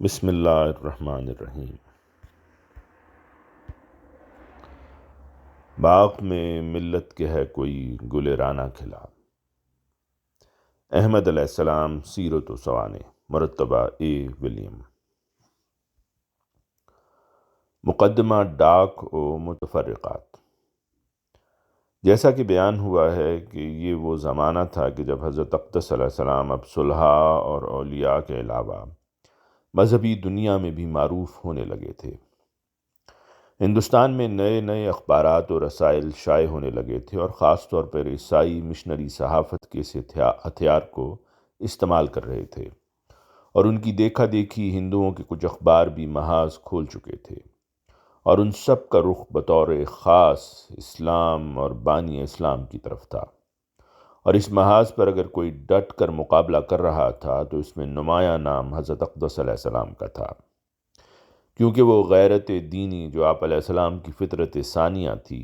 بسم اللہ الرحمن الرحیم۔ باغ میں ملت کے ہے کوئی گل رانا کھلا، احمد علیہ السلام سیرت و سوانح، مرتبہ اے ولیم۔ مقدمہ ڈاک و متفرقات۔ جیسا کہ بیان ہوا ہے کہ یہ وہ زمانہ تھا کہ جب حضرت اقدس علیہ السلام اب صلحاء اور اولیاء کے علاوہ مذہبی دنیا میں بھی معروف ہونے لگے تھے۔ ہندوستان میں نئے نئے اخبارات اور رسائل شائع ہونے لگے تھے، اور خاص طور پر عیسائی مشنری صحافت کے اس ہتھیار کو استعمال کر رہے تھے، اور ان کی دیکھا دیکھی ہندوؤں کے کچھ اخبار بھی محاذ کھول چکے تھے، اور ان سب کا رخ بطور خاص اسلام اور بانی اسلام کی طرف تھا۔ اور اس محاذ پر اگر کوئی ڈٹ کر مقابلہ کر رہا تھا تو اس میں نمایاں نام حضرت اقدس علیہ السلام کا تھا، کیونکہ وہ غیرت دینی جو آپ علیہ السلام کی فطرت ثانیہ تھی،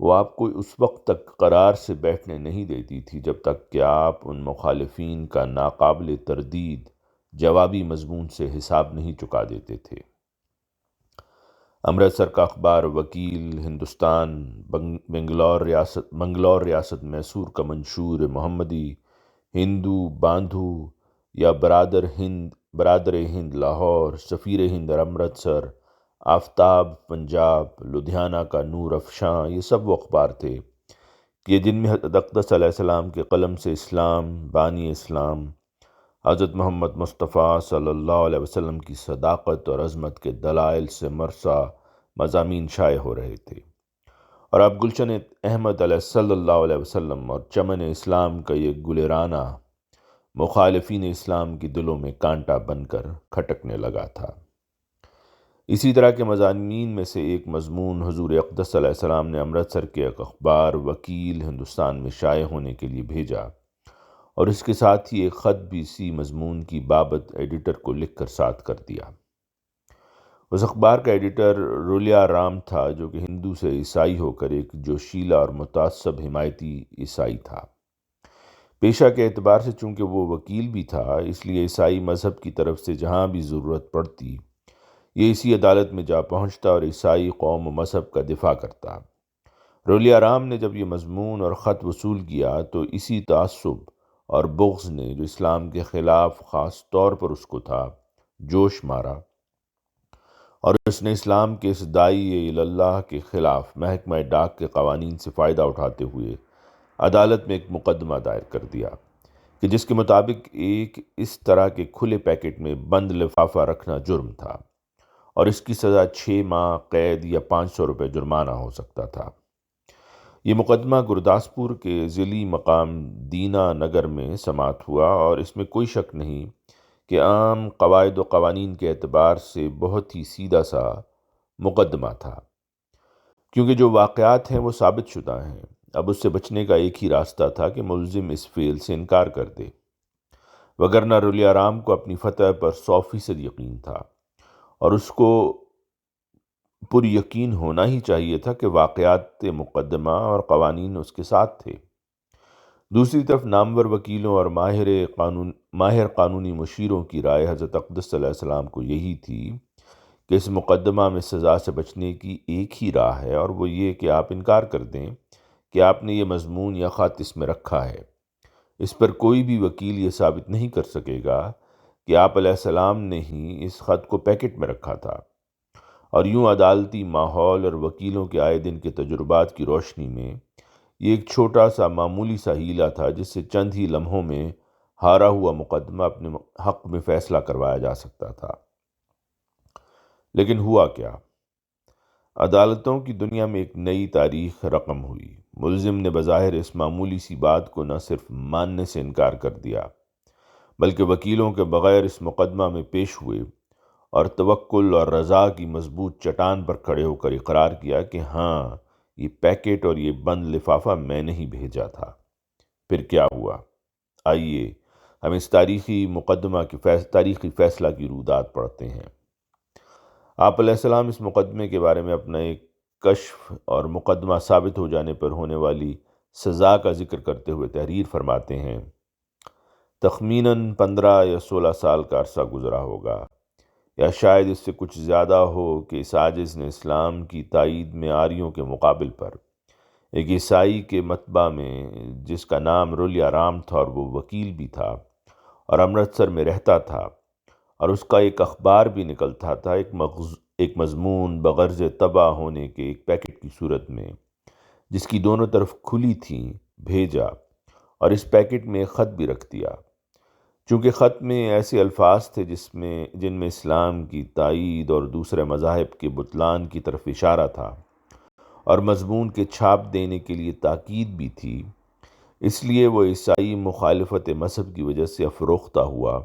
وہ آپ کو اس وقت تک قرار سے بیٹھنے نہیں دیتی تھی جب تک کہ آپ ان مخالفین کا ناقابل تردید جوابی مضمون سے حساب نہیں چکا دیتے تھے۔ امرتسر کا اخبار وکیل، ہندوستان، بنگلور ریاست میسور کا منشور محمدی، ہندو باندھو یا برادر ہند لاہور، سفیر ہند امرتسر، آفتاب پنجاب، لدھیانہ کا نور افشاں، یہ سب وہ اخبار تھے کہ جن میں حضرت اقدس علیہ السلام کے قلم سے اسلام، بانی اسلام، حضرت محمد مصطفیٰ صلی اللہ علیہ وسلم کی صداقت اور عظمت کے دلائل سے مرصع مضامین شائع ہو رہے تھے، اور اب گلشن احمد علیہ صلی اللہ علیہ وسلم اور چمن اسلام کا یہ گلرانہ مخالفین اسلام کی دلوں میں کانٹا بن کر کھٹکنے لگا تھا۔ اسی طرح کے مضامین میں سے ایک مضمون حضور اقدس علیہ السلام نے امرتسر کے ایک اخبار وکیل ہندوستان میں شائع ہونے کے لیے بھیجا، اور اس کے ساتھ ہی ایک خط بھی اسی مضمون کی بابت ایڈیٹر کو لکھ کر ساتھ کر دیا۔ اس اخبار کا ایڈیٹر رولیا رام تھا، جو کہ ہندو سے عیسائی ہو کر ایک جوشیلا اور متعصب حمایتی عیسائی تھا۔ پیشہ کے اعتبار سے چونکہ وہ وکیل بھی تھا، اس لیے عیسائی مذہب کی طرف سے جہاں بھی ضرورت پڑتی یہ اسی عدالت میں جا پہنچتا اور عیسائی قوم و مذہب کا دفاع کرتا۔ رولیا رام نے جب یہ مضمون اور خط وصول کیا تو اسی تعصب اور بغض نے جو اسلام کے خلاف خاص طور پر اس کو تھا، جوش مارا، اور اس نے اسلام کے اس داعی اللہ کے خلاف محکمہ ڈاک کے قوانین سے فائدہ اٹھاتے ہوئے عدالت میں ایک مقدمہ دائر کر دیا کہ جس کے مطابق ایک اس طرح کے کھلے پیکٹ میں بند لفافہ رکھنا جرم تھا، اور اس کی سزا 6 ماہ قید یا 500 روپے جرمانہ ہو سکتا تھا۔ یہ مقدمہ گرداسپور کے ضلعی مقام دینا نگر میں سماعت ہوا، اور اس میں کوئی شک نہیں کہ عام قواعد و قوانین کے اعتبار سے بہت ہی سیدھا سا مقدمہ تھا، کیونکہ جو واقعات ہیں وہ ثابت شدہ ہیں۔ اب اس سے بچنے کا ایک ہی راستہ تھا کہ ملزم اس فعل سے انکار کر دے، وگرنہ رولیا رام کو اپنی فتح پر 100% یقین تھا، اور اس کو پر یقین ہونا ہی چاہیے تھا کہ واقعات مقدمہ اور قوانین اس کے ساتھ تھے۔ دوسری طرف نامور وکیلوں اور ماہر قانونی مشیروں کی رائے حضرت اقدس صلی اللہ علیہ السلام کو یہی تھی کہ اس مقدمہ میں سزا سے بچنے کی ایک ہی راہ ہے، اور وہ یہ کہ آپ انکار کر دیں کہ آپ نے یہ مضمون یا خط اس میں رکھا ہے۔ اس پر کوئی بھی وکیل یہ ثابت نہیں کر سکے گا کہ آپ علیہ السلام نے ہی اس خط کو پیکٹ میں رکھا تھا، اور یوں عدالتی ماحول اور وکیلوں کے آئے دن کے تجربات کی روشنی میں یہ ایک چھوٹا سا معمولی سا ہیلا تھا جس سے چند ہی لمحوں میں ہارا ہوا مقدمہ اپنے حق میں فیصلہ کروایا جا سکتا تھا۔ لیکن ہوا کیا؟ عدالتوں کی دنیا میں ایک نئی تاریخ رقم ہوئی۔ ملزم نے بظاہر اس معمولی سی بات کو نہ صرف ماننے سے انکار کر دیا، بلکہ وکیلوں کے بغیر اس مقدمہ میں پیش ہوئے اور توکل اور رضا کی مضبوط چٹان پر کھڑے ہو کر اقرار کیا کہ ہاں، یہ پیکٹ اور یہ بند لفافہ میں نے ہی بھیجا تھا۔ پھر کیا ہوا؟ آئیے ہم اس تاریخی مقدمہ کی تاریخی فیصلہ کی رودات پڑھتے ہیں۔ آپ علیہ السلام اس مقدمے کے بارے میں اپنا ایک کشف اور مقدمہ ثابت ہو جانے پر ہونے والی سزا کا ذکر کرتے ہوئے تحریر فرماتے ہیں: تخمیناً 15 یا 16 سال کا عرصہ گزرا ہوگا یا شاید اس سے کچھ زیادہ ہو کہ اس عاجز نے اسلام کی تائید میں آریوں کے مقابل پر ایک عیسائی کے مطبع میں، جس کا نام رولیا رام تھا اور وہ وکیل بھی تھا اور امرتسر میں رہتا تھا، اور اس کا ایک اخبار بھی نکلتا تھا، ایک مضمون بغرض تباہ ہونے کے ایک پیکٹ کی صورت میں، جس کی دونوں طرف کھلی تھیں، بھیجا، اور اس پیکٹ میں ایک خط بھی رکھ دیا۔ چونکہ خط میں ایسے الفاظ تھے جن میں اسلام کی تائید اور دوسرے مذاہب کے بطلان کی طرف اشارہ تھا، اور مضمون کے چھاپ دینے کے لیے تاکید بھی تھی، اس لیے وہ عیسائی مخالفت مذہب کی وجہ سے افروختہ ہوا،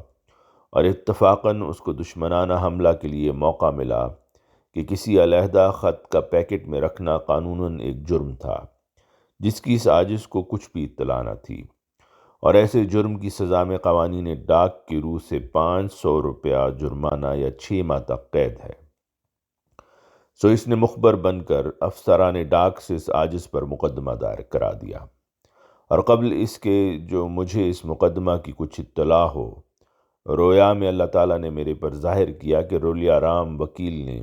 اور اتفاقاً اس کو دشمنانہ حملہ کے لیے موقع ملا کہ کسی علیحدہ خط کا پیکٹ میں رکھنا قانوناً ایک جرم تھا، جس کی اس عاجز کو کچھ بھی اطلاع نہ تھی، اور ایسے جرم کی سزا میں قوانین ڈاک کی روح سے 500 روپیہ جرمانہ یا 6 ماہ تک قید ہے۔ سو اس نے مخبر بن کر افسران ڈاک سے اس عاجز پر مقدمہ دائر کرا دیا، اور قبل اس کے جو مجھے اس مقدمہ کی کچھ اطلاع ہو، رویا میں اللہ تعالیٰ نے میرے پر ظاہر کیا کہ رولیا رام وکیل نے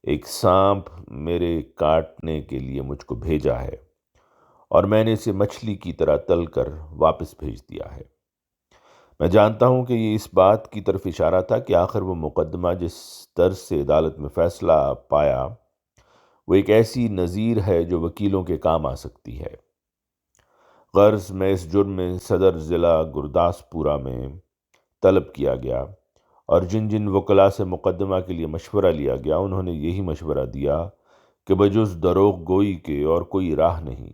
ایک سانپ میرے کاٹنے کے لیے مجھ کو بھیجا ہے، اور میں نے اسے مچھلی کی طرح تل کر واپس بھیج دیا ہے۔ میں جانتا ہوں کہ یہ اس بات کی طرف اشارہ تھا کہ آخر وہ مقدمہ جس طرز سے عدالت میں فیصلہ پایا، وہ ایک ایسی نظیر ہے جو وکیلوں کے کام آ سکتی ہے۔ غرض میں اس جرم میں صدر ضلع گرداسپورہ میں طلب کیا گیا، اور جن جن وکلاء سے مقدمہ کے لیے مشورہ لیا گیا، انہوں نے یہی مشورہ دیا کہ بجز دروغ گوئی کے اور کوئی راہ نہیں،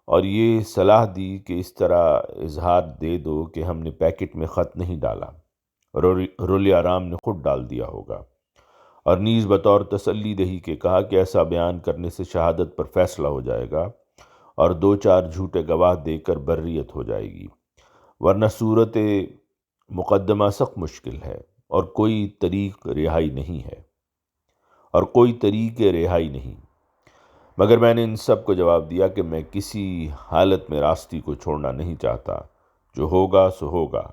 اور یہ صلاح دی کہ اس طرح اظہار دے دو کہ ہم نے پیکٹ میں خط نہیں ڈالا، رولیا رام نے خود ڈال دیا ہوگا، اور نیز بطور تسلی دہی کے کہا کہ ایسا بیان کرنے سے شہادت پر فیصلہ ہو جائے گا اور 2-4 جھوٹے گواہ دے کر برئیت ہو جائے گی، ورنہ صورت مقدمہ سخت مشکل ہے، اور کوئی طریق رہائی نہیں۔ مگر میں نے ان سب کو جواب دیا کہ میں کسی حالت میں راستی کو چھوڑنا نہیں چاہتا، جو ہوگا سو ہوگا۔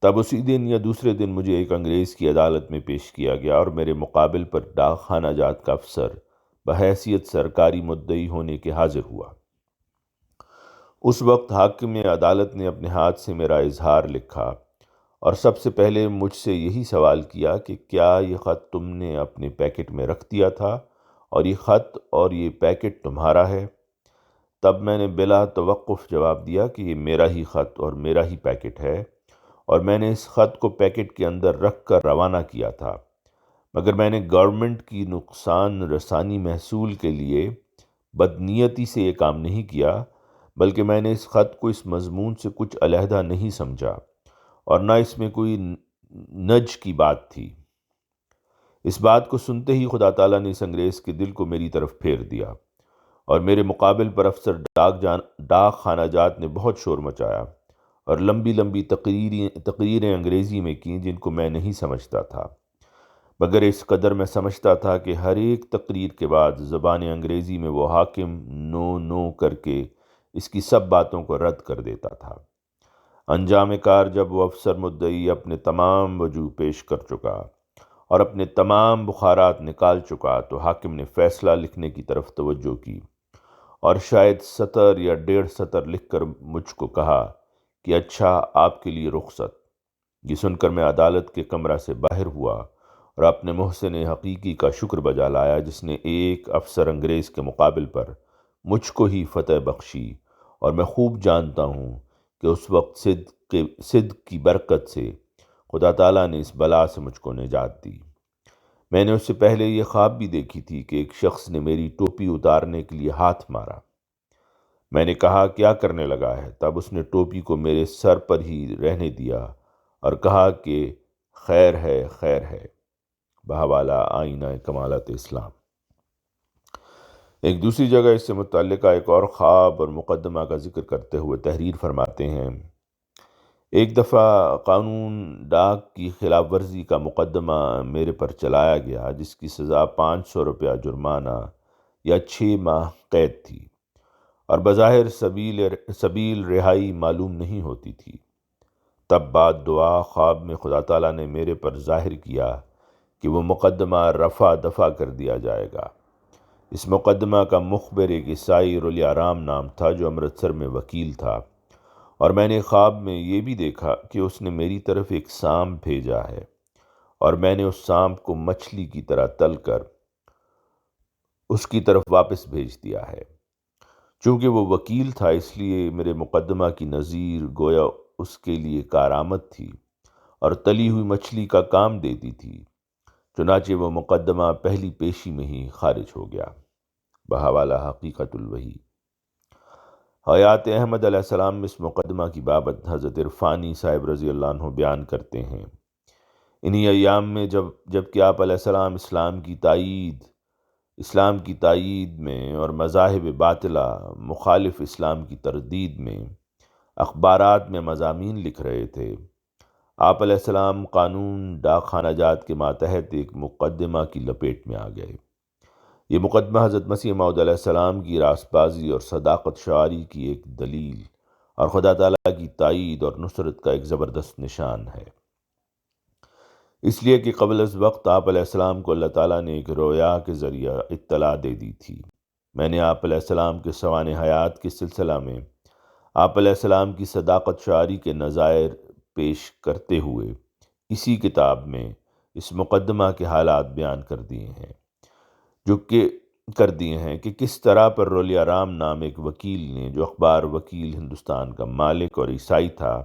تب اسی دن یا دوسرے دن مجھے ایک انگریز کی عدالت میں پیش کیا گیا، اور میرے مقابل پر ڈاک خانہ جات کا افسر بحیثیت سرکاری مدعی ہونے کے حاضر ہوا۔ اس وقت حاکم عدالت نے اپنے ہاتھ سے میرا اظہار لکھا، اور سب سے پہلے مجھ سے یہی سوال کیا کہ کیا یہ خط تم نے اپنے پیکٹ میں رکھ دیا تھا، اور یہ خط اور یہ پیکٹ تمہارا ہے؟ تب میں نے بلا توقف جواب دیا کہ یہ میرا ہی خط اور میرا ہی پیکٹ ہے، اور میں نے اس خط کو پیکٹ کے اندر رکھ کر روانہ کیا تھا، مگر میں نے گورنمنٹ کی نقصان رسانی محصول کے لیے بدنیتی سے یہ کام نہیں کیا، بلکہ میں نے اس خط کو اس مضمون سے کچھ علیحدہ نہیں سمجھا، اور نہ اس میں کوئی نج کی بات تھی۔ اس بات کو سنتے ہی خدا تعالیٰ نے اس انگریز کے دل کو میری طرف پھیر دیا، اور میرے مقابل پر افسر ڈاک خانہ جات نے بہت شور مچایا، اور لمبی لمبی تقریریں انگریزی میں کیں جن کو میں نہیں سمجھتا تھا، مگر اس قدر میں سمجھتا تھا کہ ہر ایک تقریر کے بعد زبان انگریزی میں وہ حاکم نو نو کر کے اس کی سب باتوں کو رد کر دیتا تھا۔ انجام کار جب وہ افسر مدعی اپنے تمام وجوہ پیش کر چکا اور اپنے تمام بخارات نکال چکا، تو حاکم نے فیصلہ لکھنے کی طرف توجہ کی، اور شاید 1 یا 1.5 سطر لکھ کر مجھ کو کہا کہ اچھا، آپ کے لیے رخصت۔ یہ سن کر میں عدالت کے کمرہ سے باہر ہوا اور اپنے محسن حقیقی کا شکر بجا لایا، جس نے ایک افسر انگریز کے مقابل پر مجھ کو ہی فتح بخشی، اور میں خوب جانتا ہوں کہ اس وقت صدق کی برکت سے خدا تعالیٰ نے اس بلا سے مجھ کو نجات دی۔ میں نے اس سے پہلے یہ خواب بھی دیکھی تھی کہ ایک شخص نے میری ٹوپی اتارنے کے لیے ہاتھ مارا۔ میں نے کہا کیا کرنے لگا ہے؟ تب اس نے ٹوپی کو میرے سر پر ہی رہنے دیا اور کہا کہ خیر ہے۔ بحوالہ آئینہ کمالات اسلام۔ ایک دوسری جگہ اس سے متعلقہ ایک اور خواب اور مقدمہ کا ذکر کرتے ہوئے تحریر فرماتے ہیں، ایک دفعہ قانون ڈاک کی خلاف ورزی کا مقدمہ میرے پر چلایا گیا، جس کی سزا 500 روپیہ جرمانہ یا 6 ماہ قید تھی، اور بظاہر سبیل رہائی معلوم نہیں ہوتی تھی۔ تب بعد دعا خواب میں خدا تعالیٰ نے میرے پر ظاہر کیا کہ وہ مقدمہ رفع دفع کر دیا جائے گا۔ اس مقدمہ کا مخبر ایک عیسائی رلیارام نام تھا جو امرتسر میں وکیل تھا، اور میں نے خواب میں یہ بھی دیکھا کہ اس نے میری طرف ایک سانپ بھیجا ہے، اور میں نے اس سانپ کو مچھلی کی طرح تل کر اس کی طرف واپس بھیج دیا ہے۔ چونکہ وہ وکیل تھا اس لیے میرے مقدمہ کی نظیر گویا اس کے لیے کارآمد تھی اور تلی ہوئی مچھلی کا کام دیتی تھی، چنانچہ وہ مقدمہ پہلی پیشی میں ہی خارج ہو گیا۔ بحوالہ حقیقت الوحی۔ حیات احمد علیہ السلام میں اس مقدمہ کی بابت حضرت عرفانی صاحب رضی اللہ عنہ بیان کرتے ہیں، انہی ایام میں جب کہ آپ علیہ السلام اسلام کی تائید میں اور مذاہب باطلہ مخالف اسلام کی تردید میں اخبارات میں مضامین لکھ رہے تھے، آپ علیہ السلام قانون ڈاک خانہ جات کے ماتحت ایک مقدمہ کی لپیٹ میں آ گئے۔ یہ مقدمہ حضرت مسیح موعود علیہ السلام کی راست بازی اور صداقت شعاری کی ایک دلیل اور خدا تعالیٰ کی تائید اور نصرت کا ایک زبردست نشان ہے، اس لیے کہ قبل از وقت آپ علیہ السلام کو اللہ تعالیٰ نے ایک رویا کے ذریعہ اطلاع دے دی تھی۔ میں نے آپ علیہ السلام کے سوانح حیات کے سلسلہ میں آپ علیہ السلام کی صداقت شعاری کے نظائر پیش کرتے ہوئے اسی کتاب میں اس مقدمہ کے حالات بیان کر دیے ہیں کہ کس طرح پر رلیارام نام ایک وکیل نے، جو اخبار وکیل ہندوستان کا مالک اور عیسائی تھا،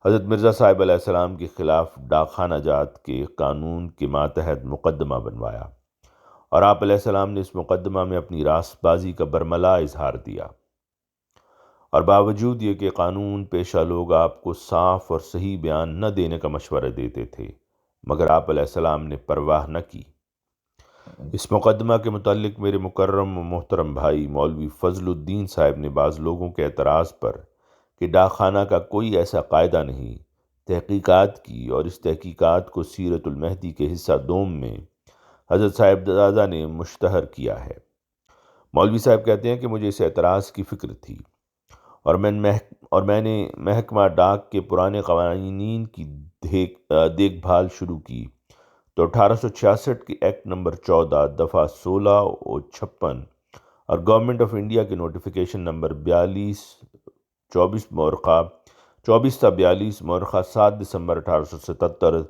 حضرت مرزا صاحب علیہ السلام کے خلاف ڈاک خانہ جات کے قانون کے ماتحت مقدمہ بنوایا، اور آپ علیہ السلام نے اس مقدمہ میں اپنی راست بازی کا برملا اظہار دیا، اور باوجود یہ کہ قانون پیشہ لوگ آپ کو صاف اور صحیح بیان نہ دینے کا مشورہ دیتے تھے، مگر آپ علیہ السلام نے پرواہ نہ کی۔ اس مقدمہ کے متعلق میرے مکرم و محترم بھائی مولوی فضل الدین صاحب نے بعض لوگوں کے اعتراض پر کہ ڈاک خانہ کا کوئی ایسا قاعدہ نہیں، تحقیقات کی، اور اس تحقیقات کو سیرت المہدی کے حصہ دوم میں حضرت صاحب دادا نے مشتہر کیا ہے۔ مولوی صاحب کہتے ہیں کہ مجھے اس اعتراض کی فکر تھی، اور میں نے محکمہ ڈاک کے پرانے قوانین کی دیکھ بھال شروع کی تو 1866 کے ایکٹ نمبر 14 دفعہ 16 اور 56 اور گورنمنٹ آف انڈیا کے نوٹیفیکیشن نمبر 24 مورخہ 24/42 مورخہ 7 دسمبر 1877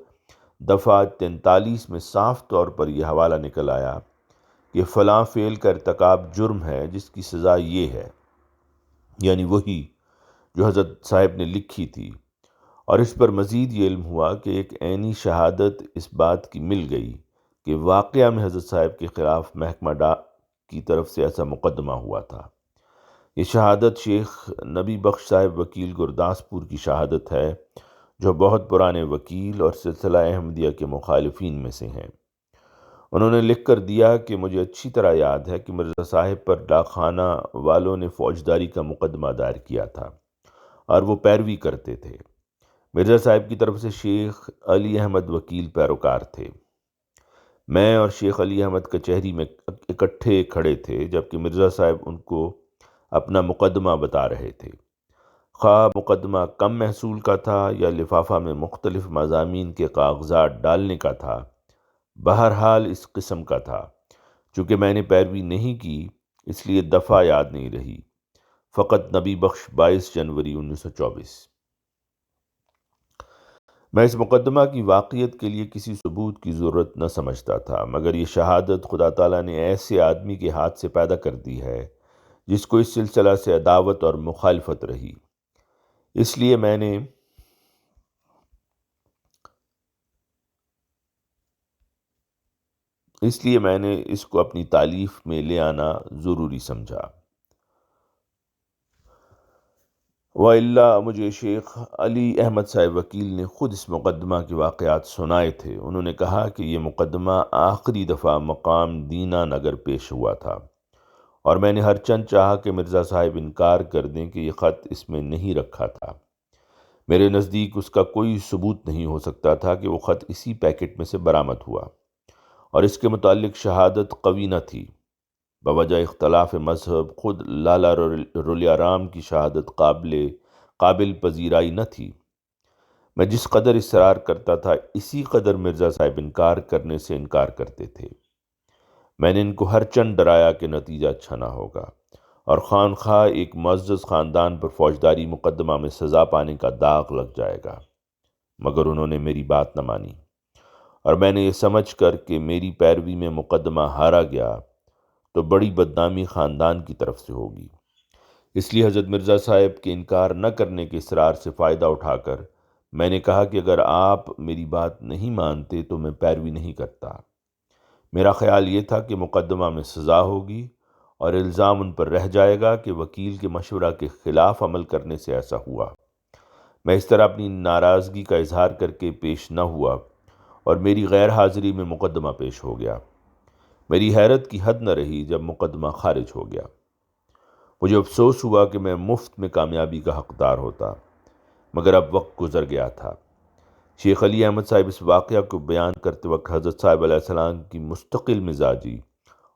دفعہ 43 میں صاف طور پر یہ حوالہ نکل آیا کہ فلاں فعل کا ارتکاب جرم ہے جس کی سزا یہ ہے، یعنی وہی جو حضرت صاحب نے لکھی تھی، اور اس پر مزید یہ علم ہوا کہ ایک عینی شہادت اس بات کی مل گئی کہ واقعہ میں حضرت صاحب کے خلاف محکمہ ڈاک کی طرف سے ایسا مقدمہ ہوا تھا۔ یہ شہادت شیخ نبی بخش صاحب وکیل گرداسپور کی شہادت ہے، جو بہت پرانے وکیل اور سلسلہ احمدیہ کے مخالفین میں سے ہیں۔ انہوں نے لکھ کر دیا کہ مجھے اچھی طرح یاد ہے کہ مرزا صاحب پر ڈاک خانہ والوں نے فوجداری کا مقدمہ دائر کیا تھا اور وہ پیروی کرتے تھے۔ مرزا صاحب کی طرف سے شیخ علی احمد وکیل پیروکار تھے۔ میں اور شیخ علی احمد کچہری میں اکٹھے کھڑے تھے جبکہ مرزا صاحب ان کو اپنا مقدمہ بتا رہے تھے، خواہ مقدمہ کم محصول کا تھا یا لفافہ میں مختلف مضامین کے کاغذات ڈالنے کا تھا، بہرحال اس قسم کا تھا۔ چونکہ میں نے پیروی نہیں کی اس لیے دفعہ یاد نہیں رہی، فقط نبی بخش 22 جنوری 1924۔ میں اس مقدمہ کی واقعیت کے لیے کسی ثبوت کی ضرورت نہ سمجھتا تھا، مگر یہ شہادت خدا تعالیٰ نے ایسے آدمی کے ہاتھ سے پیدا کر دی ہے جس کو اس سلسلہ سے عداوت اور مخالفت رہی، اس لیے میں نے اس کو اپنی تالیف میں لے آنا ضروری سمجھا۔ وَإِلَّا مجھے شیخ علی احمد صاحب وکیل نے خود اس مقدمہ کے واقعات سنائے تھے۔ انہوں نے کہا کہ یہ مقدمہ آخری دفعہ مقام دینا نگر پیش ہوا تھا، اور میں نے ہر چند چاہا کہ مرزا صاحب انکار کر دیں کہ یہ خط اس میں نہیں رکھا تھا۔ میرے نزدیک اس کا کوئی ثبوت نہیں ہو سکتا تھا کہ وہ خط اسی پیکٹ میں سے برآمد ہوا، اور اس کے متعلق شہادت قوی نہ تھی۔ بوجہ اختلاف مذہب خود لالا رلیارام کی شہادت قابل پذیرائی نہ تھی۔ میں جس قدر اصرار کرتا تھا اسی قدر مرزا صاحب انکار کرنے سے انکار کرتے تھے۔ میں نے ان کو ہر چند ڈرایا کہ نتیجہ اچھا نہ ہوگا اور خواہ مخواہ ایک معزز خاندان پر فوجداری مقدمہ میں سزا پانے کا داغ لگ جائے گا، مگر انہوں نے میری بات نہ مانی، اور میں نے یہ سمجھ کر کہ میری پیروی میں مقدمہ ہارا گیا تو بڑی بدنامی خاندان کی طرف سے ہوگی، اس لیے حضرت مرزا صاحب کے انکار نہ کرنے کے اصرار سے فائدہ اٹھا کر میں نے کہا کہ اگر آپ میری بات نہیں مانتے تو میں پیروی نہیں کرتا۔ میرا خیال یہ تھا کہ مقدمہ میں سزا ہوگی اور الزام ان پر رہ جائے گا کہ وکیل کے مشورہ کے خلاف عمل کرنے سے ایسا ہوا۔ میں اس طرح اپنی ناراضگی کا اظہار کر کے پیش نہ ہوا اور میری غیر حاضری میں مقدمہ پیش ہو گیا۔ میری حیرت کی حد نہ رہی جب مقدمہ خارج ہو گیا۔ مجھے افسوس ہوا کہ میں مفت میں کامیابی کا حقدار ہوتا، مگر اب وقت گزر گیا تھا۔ شیخ علی احمد صاحب اس واقعہ کو بیان کرتے وقت حضرت صاحب علیہ السلام کی مستقل مزاجی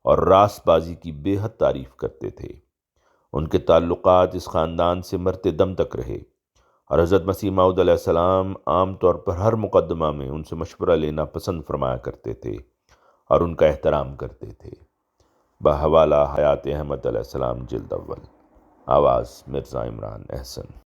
اور راست بازی کی بے حد تعریف کرتے تھے۔ ان کے تعلقات اس خاندان سے مرتے دم تک رہے اور حضرت مسیح موعود علیہ السلام عام طور پر ہر مقدمہ میں ان سے مشورہ لینا پسند فرمایا کرتے تھے اور ان کا احترام کرتے تھے۔ بحوالہ حیات احمد علیہ السلام، جلد اول، آواز مرزا عمران احسن۔